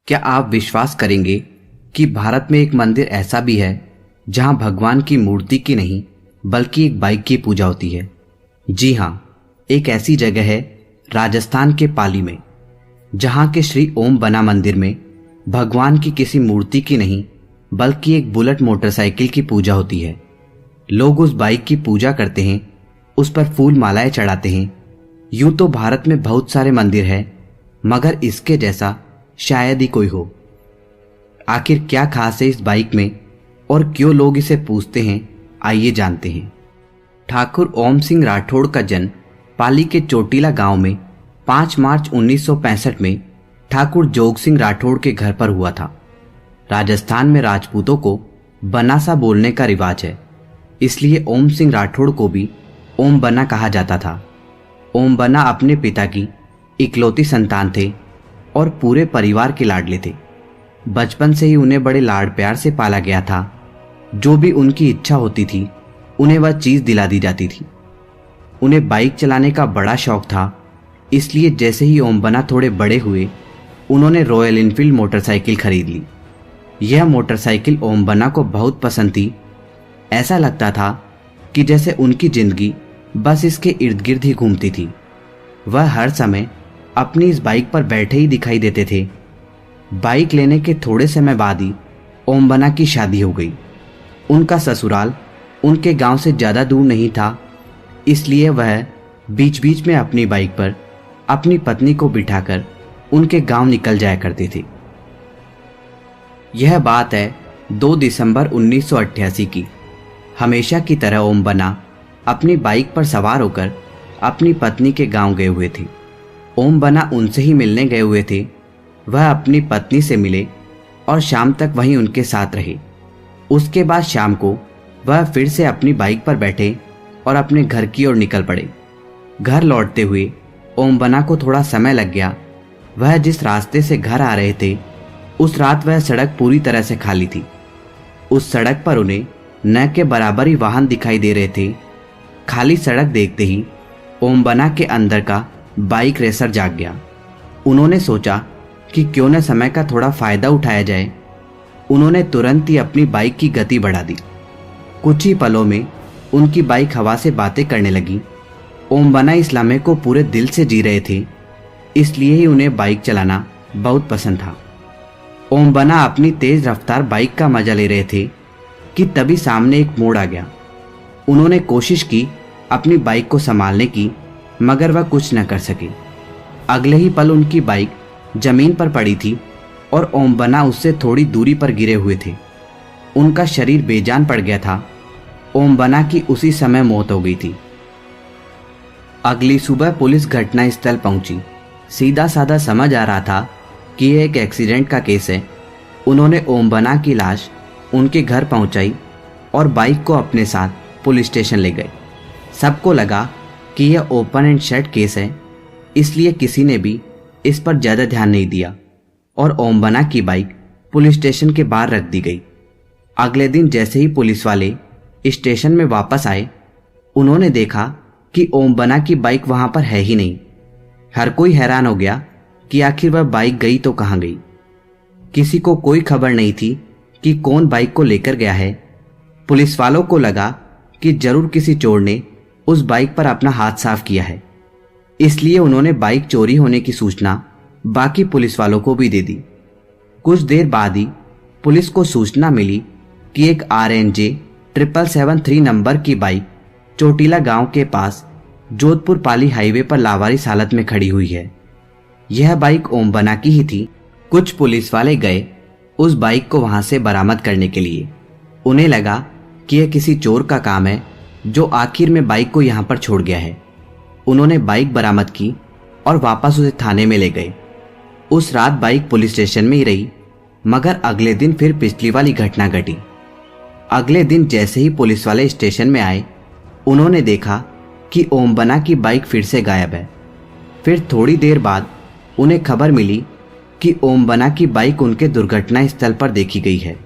क्या आप विश्वास करेंगे कि भारत में एक मंदिर ऐसा भी है जहां भगवान की मूर्ति की नहीं बल्कि एक बाइक की पूजा होती है। जी हां, एक ऐसी जगह है राजस्थान के पाली में, जहां के श्री ओम बना मंदिर में भगवान की किसी मूर्ति की नहीं बल्कि एक बुलेट मोटरसाइकिल की पूजा होती है। लोग उस बाइक की पूजा करते हैं, उस पर फूल मालाएं चढ़ाते हैं। यूं तो भारत में बहुत सारे मंदिर हैं, मगर इसके जैसा शायद ही कोई हो। आखिर क्या खास है इस बाइक में और क्यों लोग इसे पूजते हैं, आइए जानते हैं। ठाकुर ओम सिंह राठौड़ का जन्म पाली के चोटीला गांव में 5 मार्च 1965 में ठाकुर जोग सिंह राठौड़ के घर पर हुआ था। राजस्थान में राजपूतों को बनासा बोलने का रिवाज है, इसलिए ओम सिंह राठौड़ को भी ओम बना कहा जाता था। ओम बना अपने पिता की इकलौती संतान थे और पूरे परिवार के लाडले थे। बचपन से ही उन्हें बड़े लाड प्यार से पाला गया था। जो भी उनकी इच्छा होती थी उन्हें वह चीज दिला दी जाती थी। उन्हें बाइक चलाने का बड़ा शौक था, इसलिए जैसे ही ओम बना थोड़े बड़े हुए उन्होंने रॉयल एनफील्ड मोटरसाइकिल खरीद ली। यह मोटरसाइकिल ओम बना को बहुत पसंद थी। ऐसा लगता था कि जैसे उनकी जिंदगी बस इसके इर्द गिर्द ही घूमती थी। वह हर समय अपनी इस बाइक पर बैठे ही दिखाई देते थे। बाइक लेने के थोड़े समय बाद ही ओम बना की शादी हो गई। उनका ससुराल उनके गांव से ज़्यादा दूर नहीं था, इसलिए वह बीच बीच में अपनी बाइक पर अपनी पत्नी को बिठाकर उनके गांव निकल जाया करते थे। यह बात है 2 दिसंबर 1988 की। हमेशा की तरह ओम बना अपनी बाइक पर सवार होकर अपनी पत्नी के गांव गए हुए थे। ओम बना उनसे ही मिलने गए हुए थे। वह अपनी पत्नी से मिले और शाम तक वहीं उनके साथ रहे। उसके बाद शाम को वह फिर से अपनी बाइक पर बैठे और अपने घर की ओर निकल पड़े। घर लौटते हुए ओम बना को थोड़ा समय लग गया। वह जिस रास्ते से घर आ रहे थे उस रात वह सड़क पूरी तरह से खाली थी। उस सड़क पर उन्हें न के बराबर ही वाहन दिखाई दे रहे थे। खाली सड़क देखते ही ओम बना के अंदर का बाइक रेसर जाग गया। उन्होंने सोचा कि क्यों न समय का थोड़ा फायदा उठाया जाए। उन्होंने तुरंत ही अपनी बाइक की गति बढ़ा दी। कुछ ही पलों में उनकी बाइक हवा से बातें करने लगी। ओम बना इस लम्हे को पूरे दिल से जी रहे थे, इसलिए ही उन्हें बाइक चलाना बहुत पसंद था। ओम बना अपनी तेज रफ्तार बाइक का मजा ले रहे थे कि तभी सामने एक मोड़ आ गया। उन्होंने कोशिश की अपनी बाइक को संभालने की, मगर वह कुछ न कर सके। अगले ही पल उनकी बाइक जमीन पर पड़ी थी और ओम बना उससे थोड़ी दूरी पर गिरे हुए थे। उनका शरीर बेजान पड़ गया था। ओम बना की उसी समय मौत हो गई थी। अगली सुबह पुलिस घटनास्थल पहुंची। सीधा साधा समझ आ रहा था कि यह एक एक्सीडेंट का केस है। उन्होंने ओम बना की लाश उनके घर पहुंचाई और बाइक को अपने साथ पुलिस स्टेशन ले गए। सबको लगा कि यह ओपन एंड शट केस है, इसलिए किसी ने भी इस पर ज़्यादा ध्यान नहीं दिया और ओम बना की बाइक पुलिस स्टेशन के बाहर रख दी गई। अगले दिन जैसे ही पुलिस वाले स्टेशन में वापस आए, उन्होंने देखा कि ओम बना की बाइक वहां पर है ही नहीं। हर कोई हैरान हो गया कि आखिर वह बाइक गई तो कहाँ गई। किसी को कोई खबर नहीं थी कि कौन बाइक को लेकर गया है। पुलिस वालों को लगा कि जरूर किसी चोर ने उस बाइक पर अपना हाथ साफ किया है, इसलिए उन्होंने बाइक चोरी होने की सूचना बाकी पुलिस वालों को भी दे दी। कुछ देर बाद ही पुलिस को सूचना मिली कि एक RNJ 7773 नंबर की बाइक चोटीला गांव के पास जोधपुर पाली हाईवे पर लावारिस हालत में खड़ी हुई है। यह बाइक ओम बना की ही थी। कुछ पुलिस वाले गए उस बाइक को वहां से बरामद करने के लिए। उन्हें लगा कि यह किसी चोर का काम है जो आखिर में बाइक को यहां पर छोड़ गया है। उन्होंने बाइक बरामद की और वापस उसे थाने में ले गए। उस रात बाइक पुलिस स्टेशन में ही रही, मगर अगले दिन फिर पिछली वाली घटना घटी। अगले दिन जैसे ही पुलिस वाले स्टेशन में आए, उन्होंने देखा कि ओम बना की बाइक फिर से गायब है। फिर थोड़ी देर बाद उन्हें खबर मिली कि ओम बना की बाइक उनके दुर्घटना स्थल पर देखी गई है।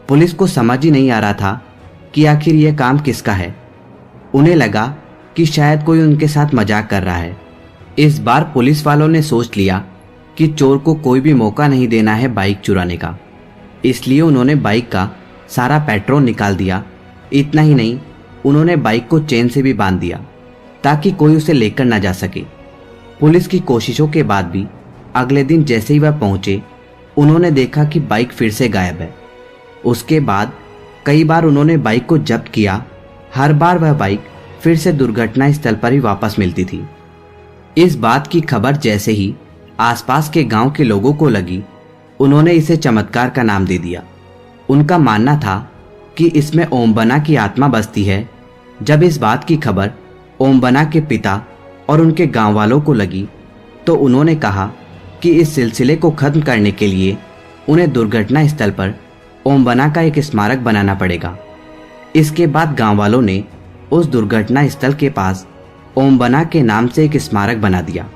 पुलिस को समझ ही नहीं आ रहा था कि आखिर यह काम किसका है। उन्हें लगा कि शायद कोई उनके साथ मजाक कर रहा है। इस बार पुलिस वालों ने सोच लिया कि चोर को कोई भी मौका नहीं देना है बाइक चुराने का। इसलिए उन्होंने बाइक का सारा पेट्रोल निकाल दिया। इतना ही नहीं, उन्होंने बाइक को चेन से भी बांध दिया ताकि कोई उसे लेकर ना जा सके। पुलिस की कोशिशों के बाद भी अगले दिन जैसे ही वह पहुंचे, उन्होंने देखा कि बाइक फिर से गायब है। उसके बाद कई बार उन्होंने बाइक को जब्त किया। हर बार वह बाइक फिर से दुर्घटना स्थल पर ही वापस मिलती थी। इस बात की खबर जैसे ही आसपास के गांव के लोगों को लगी, उन्होंने इसे चमत्कार का नाम दे दिया। उनका मानना था कि इसमें ओमबना की आत्मा बसती है। जब इस बात की खबर ओमबना के पिता और उनके गांव वालों को लगी तो उन्होंने कहा कि इस सिलसिले को खत्म करने के लिए उन्हें दुर्घटना स्थल पर ओमबना का एक स्मारक बनाना पड़ेगा। इसके बाद गांव वालों ने उस दुर्घटना स्थल के पास ओमबना के नाम से एक स्मारक बना दिया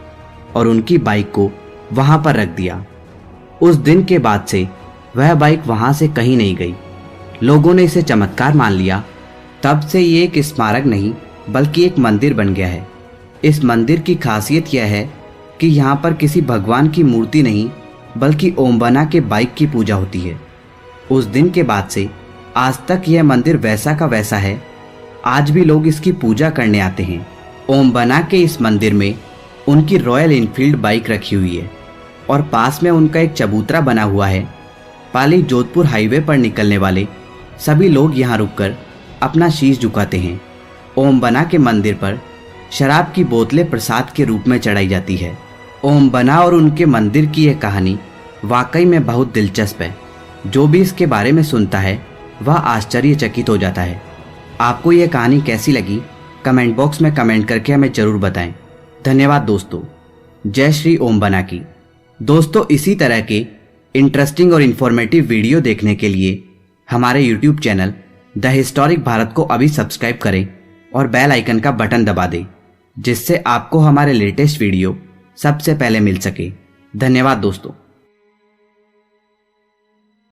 और उनकी बाइक को वहां पर रख दिया। उस दिन के बाद से वह बाइक वहां से कहीं नहीं गई। लोगों ने इसे चमत्कार मान लिया। तब से ये एक स्मारक नहीं बल्कि एक मंदिर बन गया है। इस मंदिर की खासियत यह है कि यहाँ पर किसी भगवान की मूर्ति नहीं बल्कि ओमबना के बाइक की पूजा होती है। उस दिन के बाद से आज तक यह मंदिर वैसा का वैसा है। आज भी लोग इसकी पूजा करने आते हैं। ओमबना के इस मंदिर में उनकी रॉयल एनफील्ड बाइक रखी हुई है और पास में उनका एक चबूतरा बना हुआ है। पाली जोधपुर हाईवे पर निकलने वाले सभी लोग यहाँ रुककर अपना शीश झुकाते हैं। ओमबना के मंदिर पर शराब की बोतलें प्रसाद के रूप में चढ़ाई जाती है। ओमबना और उनके मंदिर की यह कहानी वाकई में बहुत दिलचस्प है। जो भी इसके बारे में सुनता है वह आश्चर्यचकित हो जाता है। आपको यह कहानी कैसी लगी कमेंट बॉक्स में कमेंट करके हमें जरूर बताएं। धन्यवाद दोस्तों। जय श्री ओमबना की। दोस्तों, इसी तरह के इंटरेस्टिंग और इन्फॉर्मेटिव वीडियो देखने के लिए हमारे YouTube channel the historic Bharat को अभी सब्सक्राइब करें और बेल आइकन का बटन दबा दें, जिससे आपको हमारे लेटेस्ट वीडियो सबसे पहले मिल सके। धन्यवाद दोस्तों।